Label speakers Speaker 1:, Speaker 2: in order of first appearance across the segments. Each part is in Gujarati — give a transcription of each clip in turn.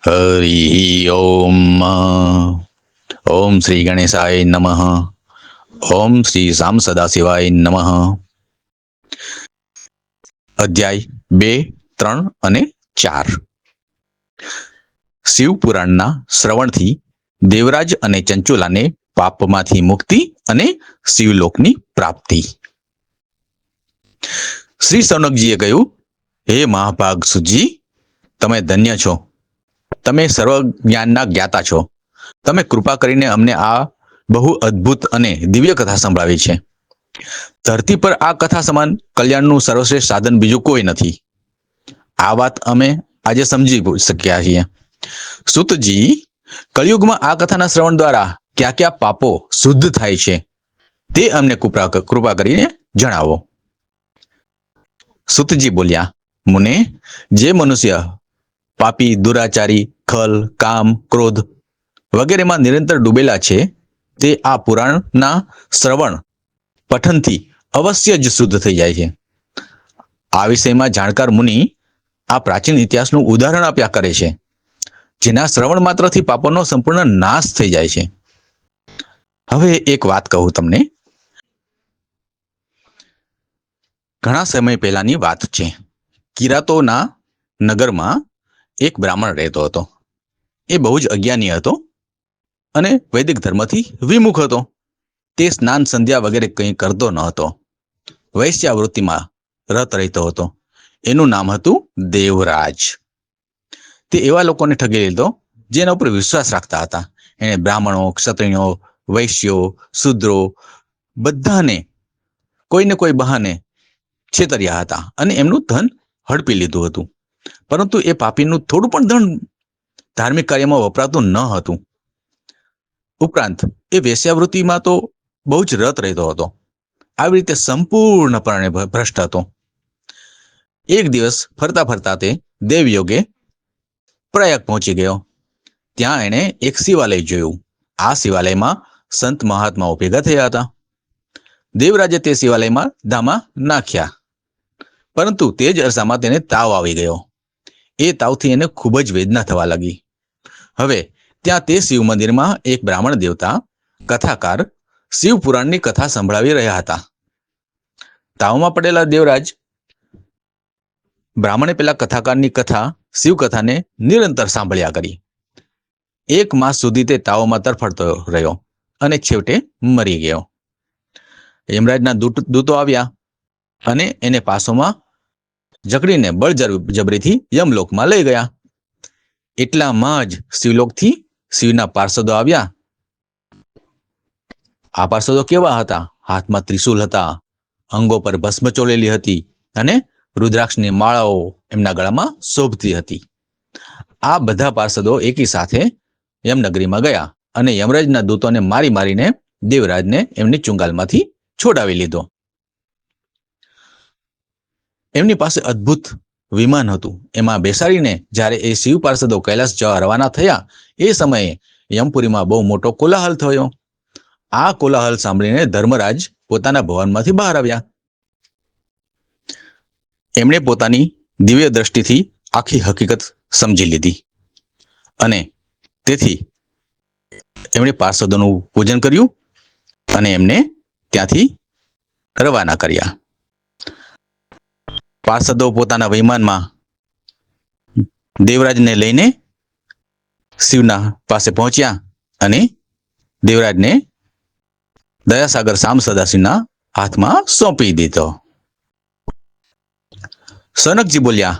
Speaker 1: હરિ ઓમ. ઓમ શ્રી ગણેશાય નમઃ. ઓમ શ્રી સામ સદાશિવાય નમઃ. અધ્યાય 2, 3 અને 4. શિવ પુરાણના શ્રવણથી દેવરાજ અને ચંચુલાને પાપમાંથી મુક્તિ અને શિવલોકની પ્રાપ્તિ. શ્રી સૌનકજીએ કહ્યું, હે મહાભાગ સુજી, તમે ધન્ય છો. તમે સર્વ જ્ઞાનના જ્ઞાતા છો. તમે કૃપા કરીને અમને આ બહુ અદ્ભુત અને દિવ્ય કથા સંભળાવી છે. ધરતી પર આ કથા સમાન કલ્યાણનું સર્વશ્રેષ્ઠ સાધન બીજું કોઈ નથી. આ વાત અમે આજે સમજી શક્યા છીએ. સુતજી, કળિયુગમાં આ કથાના શ્રવણ દ્વારા કયા કયા પાપો શુદ્ધ થાય છે તે અમને કૃપા કરીને જણાવો. સુતજી બોલ્યા, મુને, જે મનુષ્ય પાપી, દુરાચારી, ખલ, કામ, ક્રોધ વગેરેમાં નિરંતર ડૂબેલા છે તે આ પુરાણના શ્રવણ પઠનથી અવશ્ય જ શુદ્ધ થઈ જાય છે. આ વિષયમાં જાણકાર મુનિ આ પ્રાચીન ઇતિહાસનું ઉદાહરણ આપ્યા કરે છે, જેના શ્રવણ માત્રથી પાપોનો સંપૂર્ણ નાશ થઈ જાય છે. હવે એક વાત કહું તમને. ઘણા સમય પહેલાની વાત છે. કિરાતોના નગરમાં એક બ્રાહ્મણ રહેતો હતો. એ બહુ જ અજ્ઞાની હતો અને વૈદિક ધર્મથી વિમુખ હતો. તે સ્નાન સંધ્યા વગેરે કંઈ કરતો ન હતો. વૈશ્યાવૃત્તિમાં રત રહેતો હતો. એનું નામ હતું દેવરાજ. તે એવા લોકોને ઠગી લીધો જેના ઉપર વિશ્વાસ રાખતા હતા. એણે બ્રાહ્મણો, ક્ષત્રિયો, વૈશ્યો, શૂદ્રો બધાને કોઈને કોઈ બહાને છેતર્યા હતા અને એમનું ધન હડપી લીધું હતું. પરંતુ એ પાપીનું થોડું પણ ધન ધાર્મિક કાર્યમાં વપરાતું ન હતું. ઉપરાંત એ વેશ્યાવૃત્તિમાં તો બહુ જ રત રહેતો હતો. આવી રીતે સંપૂર્ણપણે ભ્રષ્ટ હતો. એક દિવસ ફરતા ફરતા તે દેવયોગે પ્રયાગ પહોંચી ગયો. ત્યાં એણે એક શિવાલય જોયું. આ શિવાલયમાં સંત મહાત્માઓ ભેગા થયા હતા. દેવરાજે તે શિવાલયમાં ધામા નાખ્યા, પરંતુ તે જ અરસામાં તેને તાવ આવી ગયો. એ તાવથી એને ખૂબ જ વેદના થવા લાગી. હવે ત્યાં તે શિવ મંદિરમાં એક બ્રાહ્મણ દેવતા કથાકાર શિવ પુરાણની કથા સંભળાવી રહ્યા હતા. તાવમાં પડેલા દેવરાજ બ્રાહ્મણે પેલા કથાકારની કથા શિવકથાને નિરંતર સાંભળ્યા કરી. 1 માસ સુધી તે તાવમાં તરફડતો રહ્યો અને છેવટે મરી ગયો. યમરાજના દૂતો આવ્યા અને એને પાસોમાં જકડીને બળજબરીથી યમલોકમાં લઈ ગયા. એટલામાં જ શિવલોકથી શિવના પાર્ષદો આવ્યા. આ પાર્ષદો કેવા હતા? હાથમાં ત્રિશૂલ હતા, અંગો પર ભસ્મ ચોળેલી હતી અને રુદ્રાક્ષની માળાઓ એમના ગળામાં શોભતી હતી. આ બધા પાર્ષદો એકી સાથે યમનગરીમાં ગયા અને યમરાજના દૂતોને મારી મારીને દેવરાજને એમની ચુંગાલમાંથી છોડાવી લીધો. એમની પાસે અદ્ભુત વિમાન હતું. એમાં બેસાડીને જ્યારે એ શિવ પાર્ષદો કૈલાસ જવા રવાના થયા, એ સમયે યમપુરીમાં બહુ મોટો કોલાહલ થયો. આ કોલાહલ સાંભળીને ધર્મરાજ પોતાના ભવનમાંથી બહાર આવ્યા. એમણે પોતાની દિવ્ય દ્રષ્ટિથી આખી હકીકત સમજી લીધી અને તેથી એમણે પાર્ષદોનું પૂજન કર્યું અને એમને ત્યાંથી રવાના કર્યા. પાર્ષદો પોતાના વિમાનમાં દેવરાજને લઈને શિવના પાસે પહોંચ્યા અને દેવરાજને દયાસાગર સામ સદાશિવના હાથમાં સોંપી દીધો. સનકજી બોલ્યા,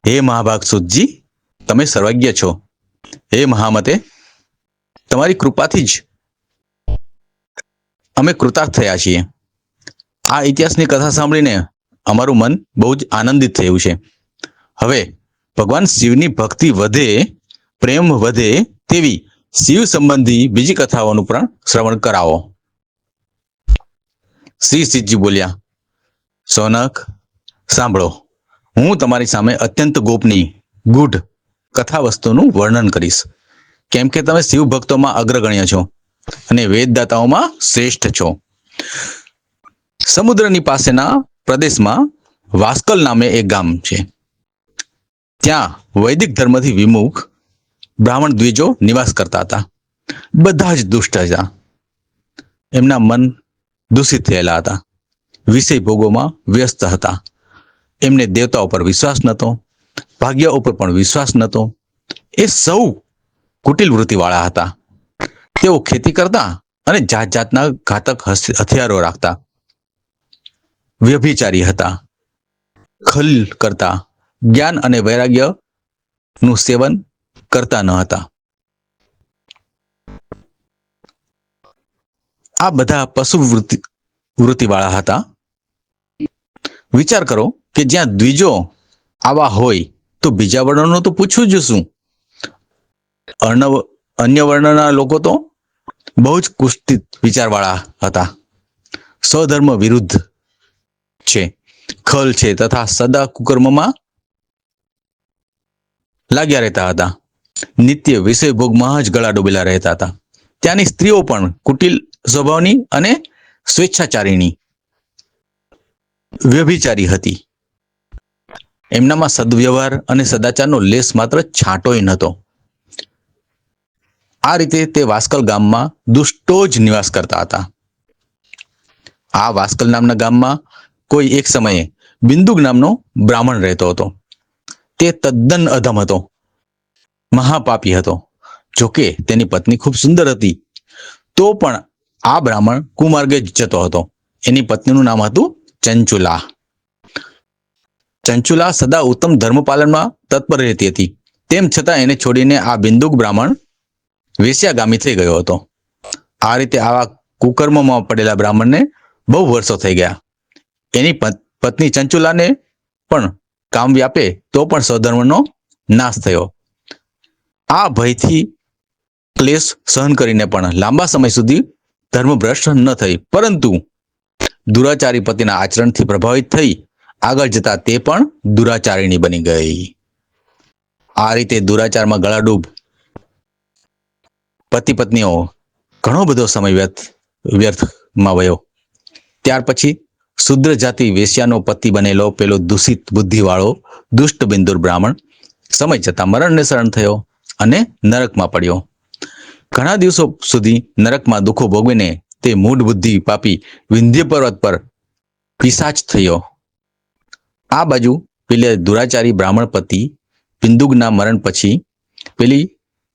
Speaker 1: હે મહાભાગ સુતજી, તમે સર્વજ્ઞ છો. હે મહામતે, તમારી કૃપાથી જ અમે કૃતાર્થ થયા છીએ. આ ઇતિહાસની કથા સાંભળીને અમારું મન બહુ જ આનંદિત થયું છે. હવે ભગવાન શિવની ભક્તિ વધે, પ્રેમ વધે તેવી શિવ સંબંધી બીજી કથાઓનું પણ શ્રવણ કરાવો. શ્રી સિદ્ધજી બોલ્યા, સૌનક, સાંભળો. હું તમારી સામે અત્યંત ગોપનીય ગૂઢ કથા વસ્તુનું વર્ણન કરીશ, કેમ કે તમે શિવ ભક્તોમાં અગ્રગણ્ય છો અને વેદદાતાઓમાં શ્રેષ્ઠ છો. સમુદ્રની પાસેના પ્રદેશમાં વાસ્કલ નામે એક ગામ છે. ત્યાં વૈદિક ધર્મથી વિમુખ બ્રાહ્મણ દ્વિજો નિવાસ કરતા હતા. બધા જ દુષ્ટ હતા. એમના મન દૂષિત થયેલા હતા. વિષય ભોગોમાં વ્યસ્ત હતા. એમને દેવતાઓ પર વિશ્વાસ નહોતો, ભાગ્ય ઉપર પણ વિશ્વાસ નહોતો. એ સૌ કુટિલ વૃત્તિવાળા હતા. તેઓ ખેતી કરતા અને જાત જાતના ઘાતક હથિયારો રાખતા. વ્યભિચારી હતા. ખલ કરતા, જ્ઞાન અને વૈરાગ્ય નું સેવન કરતા ન હતા. આ બધા પશુ વૃત્તિવાળા હતા. વિચાર કરો કે જ્યાં દ્વિજો આવા હોય તો બીજા વર્ણનો તો પૂછવું જ શું. અન્ય વર્ણના લોકો તો બહુ જ કુષ્ઠિત વિચારવાળા હતા. સ્વધર્મ વિરુદ્ધ છે, ખલ છે તથા સદા કુકર્મમાં લાગ્યા રહેતા હતા. નિત્ય વિષય ભોગમાં જ ગળા ડૂબેલા રહેતા હતા. ત્યાંની સ્ત્રીઓ પણ કુટિલ સ્વભાવની અને સ્વેચ્છાચારીણી વ્યભિચારી હતી. એમનામાં સદવ્યવહાર અને સદાચારનો લેશ માત્ર છાંટોય નહોતો. આ રીતે તે વાસ્કલ ગામમાં દુષ્ટો જ નિવાસ કરતા હતા. આ વાસ્કલ નામના ગામમાં કોઈ એક સમયે બિંદુક નામનો બ્રાહ્મણ રહેતો હતો. તે તદ્દન અધમ હતો, મહાપાપી હતો. જોકે તેની પત્ની ખૂબ સુંદર હતી, તો પણ આ બ્રાહ્મણ કુમાર્ગે જતો હતો. એની પત્નીનું નામ હતું ચંચુલા. ચંચુલા સદા ઉત્તમ ધર્મપાલનમાં તત્પર રહેતી હતી. તેમ છતાં એને છોડીને આ બિંદુક બ્રાહ્મણ વેશ્યાગામી થઈ ગયો હતો. આ રીતે આવા કુકર્મમાં પડેલા બ્રાહ્મણને બહુ વર્ષો થઈ ગયા. એની પત્ની ચંચુલાને પણ કામ વ્યાપે તો પણ સ્વધર્મનો નાશ થયો. આ ભયથી ક્લેશ સહન કરીને પણ લાંબા સમય સુધી ધર્મભ્રષ્ટ ન થઈ, પરંતુ દુરાચારી પતિના આચરણથી પ્રભાવિત થઈ આગળ જતા તે પણ દુરાચારીણી બની ગઈ. આ રીતે દુરાચારમાં ગળાડૂબ પતિ પત્નીઓ ઘણો બધો સમય વ્યર્થમાં વયો. ત્યાર પછી શુદ્ર જાતિ વેશ્યાનો પતિ બનેલો પેલો દૂષિત બુદ્ધિવાળો દુષ્ટ બિંદુર બ્રાહ્મણ સમય જતા મરણને શરણ થયો અને નરકમાં પડ્યો. ઘણા દિવસો સુધી નરકમાં દુઃખો ભોગવીને તે મૂઢ બુદ્ધિ પાપી વિંધ્ય પર્વત પર પિશાચ થયો. આ બાજુ પેલે દુરાચારી બ્રાહ્મણ પતિ બિંદુકના મરણ પછી પેલી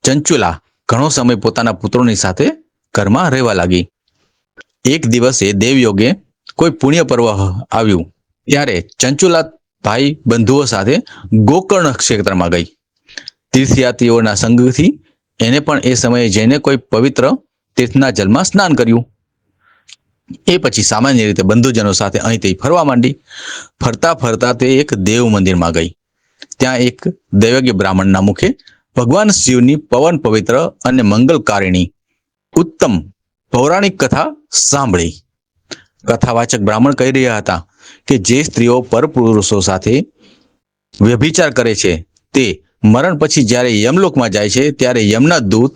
Speaker 1: ચંચુલા ઘણો સમય પોતાના પુત્રોની સાથે ઘરમાં રહેવા લાગી. એક દિવસે દેવયોગે કોઈ પુણ્ય પર્વ આવ્યું ત્યારે ચંચુલા ભાઈ બંધુઓ સાથે ગોકર્ણ ક્ષેત્રમાં ગઈ. તીર્થયાત્રીઓના સંગથી એને પણ એ સમયે જઈને કોઈ પવિત્ર તીર્થના જલમાં સ્નાન કર્યું. એ પછી સામાન્ય રીતે બંધુજનો સાથે અહીં તે ફરવા માંડી. ફરતા ફરતા તે એક દેવ મંદિરમાં ગઈ. ત્યાં એક દૈવજ્ઞ બ્રાહ્મણના મુખે ભગવાન શિવની પવન પવિત્ર અને મંગલકારિણી ઉત્તમ પૌરાણિક કથા સાંભળી. કથાવાચક બ્રાહ્મણ કહી રહ્યા હતા કે જે સ્ત્રીઓ પરપુરુષો સાથે વ્યભિચાર કરે છે તે મરણ પછી જ્યારે યમલોકમાં જાય છે ત્યારે યમના દૂત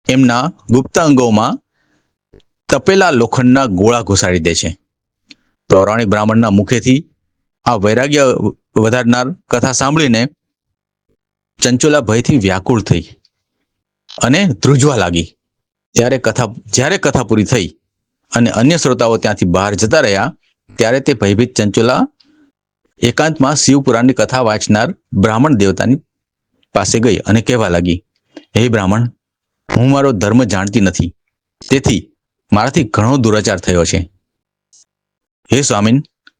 Speaker 1: એમના ગુપ્તાંગોમાં તપેલા લોખંડના ગોળા ઘુસાડી દે છે. પૌરાણિક બ્રાહ્મણના મુખેથી આ વૈરાગ્ય વધારનાર કથા સાંભળીને ચંચુલા ભયથી વ્યાકુળ થઈ અને ધ્રુજવા લાગી. જ્યારે કથા પૂરી થઈ અને અન્ય શ્રોતાઓ ત્યાંથી બહાર જતા રહ્યા ત્યારે તે ભયભીત ચંચુલા એકાંતમાં શિવપુરાણની કથા વાંચનાર બ્રાહ્મણ દેવતાની પાસે ગઈ અને કહેવા લાગી, હે બ્રાહ્મણ, હું મારો ધર્મ જાણતી નથી, તેથી મારાથી ઘણો દુરાચાર થયો છે. હે સ્વામીન,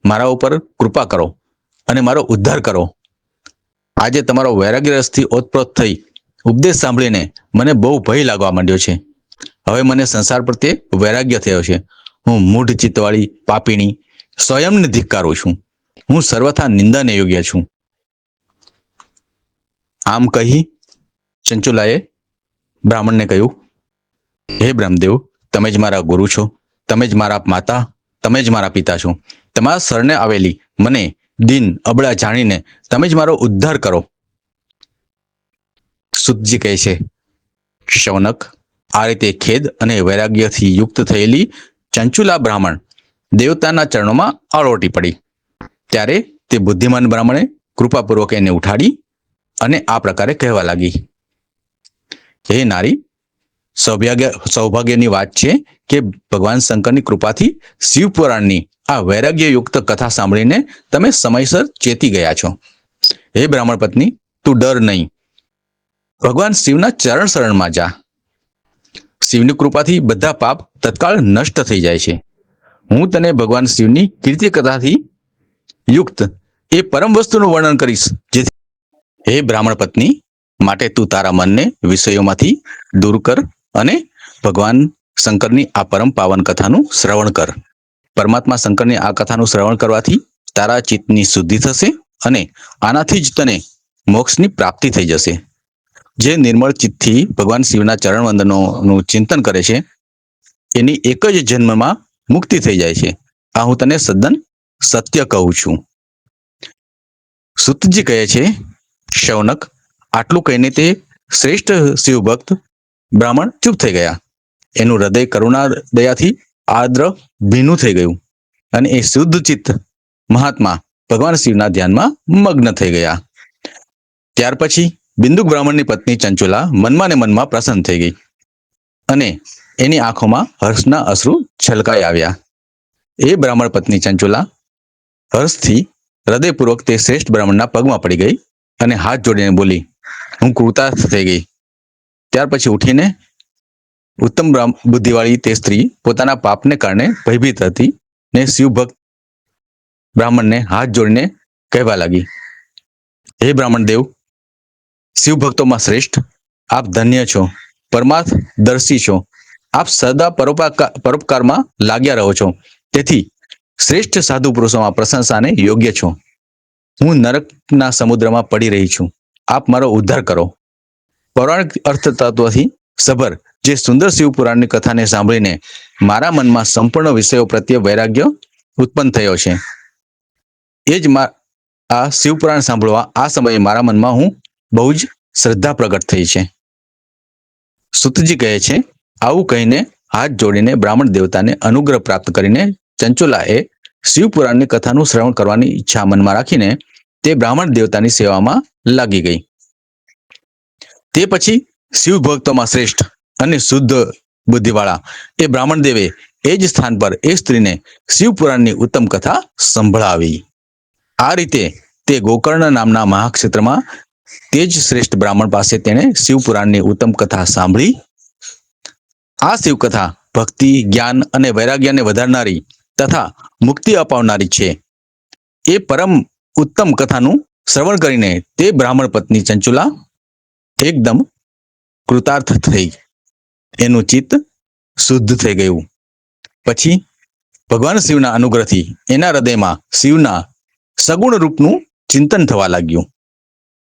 Speaker 1: મારા ઉપર કૃપા કરો અને મારો ઉદ્ધાર કરો. આજે તમારો વૈરાગ્ય રસથી ઓતપ્રોત થઈ ઉપદેશ સાંભળીને મને બહુ ભય લાગવા માંડ્યો છે. હવે મને સંસાર પ્રત્યે વૈરાગ્ય થયો છે. હું મૂઢ ચિત્તવાળી પાપીણી સ્વયંને ધિક્કારું છું. હું સર્વથા નિંદાને યોગ્ય છું. આમ કહી ચંચુલાએ બ્રાહ્મણને કહ્યું, હે બ્રહ્મદેવ, તમે જ મારા ગુરુ છો, તમે જ મારા માતા, તમે જ મારા પિતા છો. તમારા શરણે આવેલી મને દિન અબળા જાણીને તમે જ મારો ઉદ્ધાર કરો. સુતજી કહે છે, શૌનક, આ રીતે ખેદ અને વૈરાગ્યથી યુક્ત થયેલી ચંચુલા બ્રાહ્મણ દેવતાના ચરણોમાં આળોટી પડી. ત્યારે તે બુદ્ધિમાન બ્રાહ્મણે કૃપાપૂર્વક એને ઉઠાડી અને આ પ્રકારે કહેવા લાગી, હે નારી, સૌભાગ્યની વાત છે કે ભગવાન શંકરની કૃપાથી શિવપુરાણની આ વૈરાગ્યયુક્ત કથા સાંભળીને તમે સમયસર ચેતી ગયા છો. હે બ્રાહ્મણ પત્ની, તું ડર નહીં. ભગવાન શિવના ચરણ શરણમાં જા. શિવની કૃપાથી બધા પાપ તત્કાળ નષ્ટ થઈ જાય છે. હું તને ભગવાન શિવની કીર્તિ કથાથી યુક્ત એ પરમ વસ્તુનું વર્ણન કરીશ. જેથી હે બ્રાહ્મણ પત્ની, માટે તું તારા મનને વિષયોમાંથી દૂર કર અને ભગવાન શંકરની આ પરમ પાવન કથાનું શ્રવણ કર. પરમાત્મા શંકરની આ કથાનું શ્રવણ કરવાથી તારા ચિત્તની શુદ્ધિ થશે અને આનાથી જ તને મોક્ષની પ્રાપ્તિ થઈ જશે. જે નિર્મળ ચિત્તથી ભગવાન શિવના ચરણ વંદનોનું ચિંતન કરે છે એની એક જ જન્મમાં મુક્તિ થઈ જાય છે. આ હું તને સદન સત્ય કહું છું. સુતજી કહે છે, શૌનક, આટલું કહીને તે શ્રેષ્ઠ શિવભક્ત બ્રાહ્મણ ચૂપ થઈ ગયા. એનું હૃદય કરુણા દયાથી આર્દ્ર ભીનું થઈ ગયું અને એ શુદ્ધ ચિત્ત મહાત્મા ભગવાન શિવના ધ્યાનમાં મગ્ન થઈ ગયા. ત્યાર પછી બિંદુક બ્રાહ્મણની પત્ની ચંચુલા મનમાં ને મનમાં પ્રસન્ન થઈ ગઈ અને એની આંખોમાં હર્ષના અશ્રુ છલકાઈ આવ્યા. એ બ્રાહ્મણ પત્ની ચંચુલા હર્ષથી હૃદયપૂર્વક તે શ્રેષ્ઠ બ્રાહ્મણના પગમાં પડી ગઈ અને હાથ જોડીને બોલી, હું કૃતાર્થ થઈ ગઈ. ત્યાર પછી ઉઠીને ઉત્તમ બુદ્ધિવાળી તે સ્ત્રી પોતાના પાપને કારણે ભયભીત હતી ને શિવભક્ત બ્રાહ્મણને હાથ જોડીને કહેવા લાગી, હે બ્રાહ્મણ દેવ, શિવભક્તોમાં શ્રેષ્ઠ, આપ ધન્ય છો, પરમાર્થ દર્શી છો, આપ સદા પરોપકારમાં લાગ્યા રહો છો, તેથી શ્રેષ્ઠ સાધુ પુરુષોમાં પ્રશંસાને યોગ્ય છો. હું નરકના સમુદ્રમાં પડી રહી છું, આપ મારો ઉદ્ધાર કરો. પૌરાણિક અર્થતત્વથી સભર જે સુંદર શિવપુરાણની કથાને સાંભળીને મારા મનમાં સંપૂર્ણ વિષયો પ્રત્યે વૈરાગ્ય ઉત્પન્ન થયો છે. એ જ આ શિવપુરાણ સાંભળવા આ સમયે મારા મનમાં હું બહુ જ શ્રદ્ધા પ્રગટ થઈ છે. સુતજી કહે છે, આવું કહીને હાથ જોડીને બ્રાહ્મણ દેવતાને અનુગ્રહ પ્રાપ્ત કરીને ચંચુલાએ શિવપુરાણની કથાનું શ્રવણ કરવાની ઈચ્છા મનમાં રાખીને તે બ્રાહ્મણ દેવતાની સેવામાં લાગી ગઈ. તે પછી શિવભક્તોમાં શ્રેષ્ઠ અને શુદ્ધ બુદ્ધિવાળા એ બ્રાહ્મણ દેવે એ જ સ્થાન પર એ સ્ત્રીને શિવપુરાણની ઉત્તમ કથા સંભળાવી. આ રીતે તે ગોકર્ણ નામના મહાક્ષેત્રમાં તે જ શ્રેષ્ઠ બ્રાહ્મણ પાસે તેણે શિવપુરાણની ઉત્તમ કથા સાંભળી. આ શિવકથા ભક્તિ, જ્ઞાન અને વૈરાગ્યને વધારનારી તથા મુક્તિ અપાવનારી છે. એ પરમ ઉત્તમ કથાનું શ્રવણ કરીને તે બ્રાહ્મણ પત્ની ચંચુલા એકદમ કૃતાર્થ થઈ. એનું ચિત્ત શુદ્ધ થઈ ગયું. પછી ભગવાન શિવના અનુગ્રહથી એના હૃદયમાં શિવના સગુણ રૂપનું ચિંતન થવા લાગ્યું.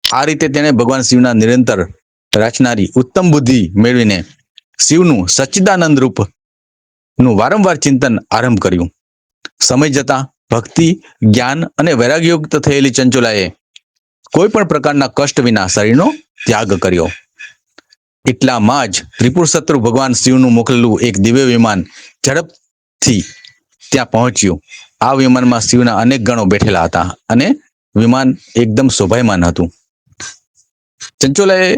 Speaker 1: આ રીતે તેણે ભગવાન શિવના નિરંતર રચનારી ઉત્તમ બુદ્ધિ મેળવીને શિવનું સચ્ચિદાનંદ રૂપનું વારંવાર ચિંતન આરંભ કર્યું. સમય જતાં ભક્તિ, જ્ઞાન અને વૈરાગ્યયુક્ત થયેલી ચંચુલાએ કોઈ પણ પ્રકારના કષ્ટ વિના શરીરનો ત્યાગ કર્યો. એટલામાં જ ત્રિપુર શત્રુ ભગવાન શિવનું મોકલેલું એક દિવ્ય વિમાન ઝડપથી ત્યાં પહોંચ્યું. આ વિમાનમાં શિવના અનેક ગણો બેઠેલા હતા અને વિમાન એકદમ શોભાયમાન હતું. ચંચુલાએ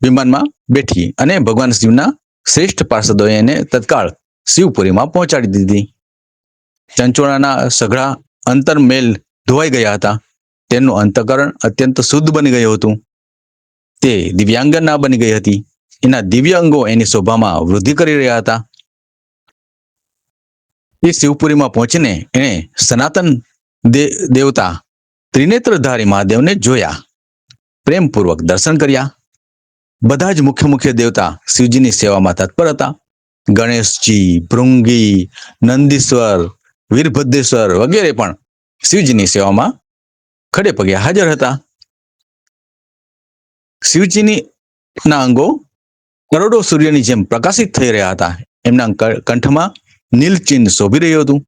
Speaker 1: વિમાનમાં બેઠી અને ભગવાન શિવના શ્રેષ્ઠ પાર્ષદોએ એને તત્કાળ શિવપુરીમાં પહોંચાડી દીધી. ચંચુલાના સઘળા અંતરમેલ ધોવાઈ ગયા હતા. તેનું અંતઃકરણ અત્યંત શુદ્ધ બની ગયું હતું. તે દિવ્યાંગના બની ગઈ હતી. એના દિવ્ય અંગો એની શોભામાં વૃદ્ધિ કરી રહ્યા હતા. એ શિવપુરીમાં પહોંચીને એણે સનાતન દેવતા ત્રિનેત્રધારી મહાદેવને જોયા, પ્રેમપૂર્વક દર્શન કર્યા. બધા જ મુખ્ય દેવતા શિવજીની સેવામાં તત્પર હતા. ગણેશજી, ભૃંગી, નંદીશ્વર, વીરભદ્રેશ્વર વગેરે પણ શિવજીની સેવામાં ખડે પગે હાજર હતા. શિવજીની અંગો કરોડો સૂર્યની જેમ પ્રકાશિત થઈ રહ્યા હતા. એમના કંઠમાં નીલચિહ્ન શોભી રહ્યું હતું.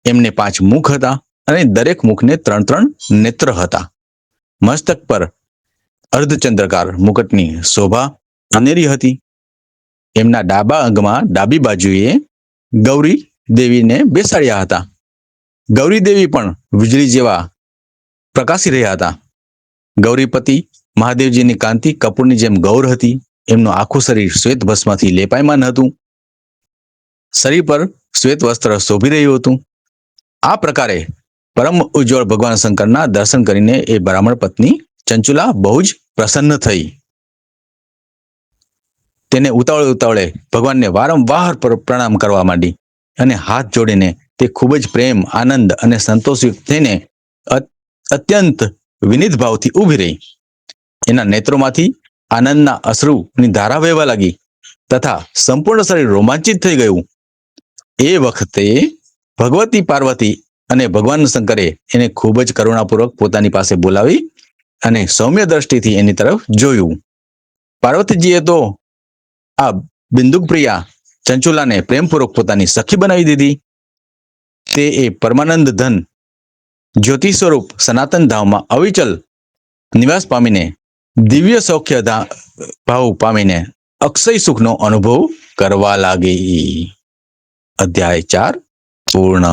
Speaker 1: એમને 5 મુખ હતા અને દરેક મુખને 3 નેત્ર હતા. મસ્તક પર અર્ધચંદ્રકાર મુકટની શોભા અનેરી હતી. એમના ડાબા અંગમાં ડાબી બાજુએ ગૌરી દેવીને બેસાડ્યા હતા. ગૌરી દેવી પણ વીજળી જેવા પ્રકાશી રહ્યા હતા. ગૌરીપતિ મહાદેવજીની કાંતિ કપૂરની જેમ ગૌર હતી. એમનું આખું શરીર શ્વેત ભસ્મથી લેપાયમાન હતું. શરીર પર શ્વેત વસ્ત્ર શોભી રહ્યું હતું. આ પ્રકારે પરમ ઉજ્જવળ ભગવાન શંકરના દર્શન કરીને એ બ્રાહ્મણ પત્ની ચંચુલા બહુ જ પ્રસન્ન થઈ. તેને ઉતાવળે ભગવાનને વારંવાર પ્રણામ કરવા માંડી અને હાથ જોડીને તે ખૂબ જ પ્રેમ, આનંદ અને સંતોષયુક્ત થઈને અત્યંત વિનીત ભાવથી ઊભી રહી. એના નેત્રોમાંથી આનંદના અશ્રુની ધારા વહેવા લાગી તથા સંપૂર્ણ શરીર રોમાંચિત થઈ ગયું. એ વખતે ભગવતી પાર્વતી અને ભગવાન શંકરે એને ખૂબ જ કરુણાપૂર્વક પોતાની પાસે બોલાવી અને સૌમ્ય દ્રષ્ટિથી એની તરફ જોયું. પાર્વતીજીએ તો આ બિંદુપ્રિયા ચંચુલાને પ્રેમપૂર્વક પોતાની સખી બનાવી દીધી. તે એ પરમાનંદ ધન જ્યોતિ સ્વરૂપ સનાતન ધામમાં અવિચલ નિવાસ પામીને દિવ્ય સૌખ્ય ભાવ પામીને અક્ષય સુખનો અનુભવ કરવા લાગી. અધ્યાય 4 પૂર્ણ.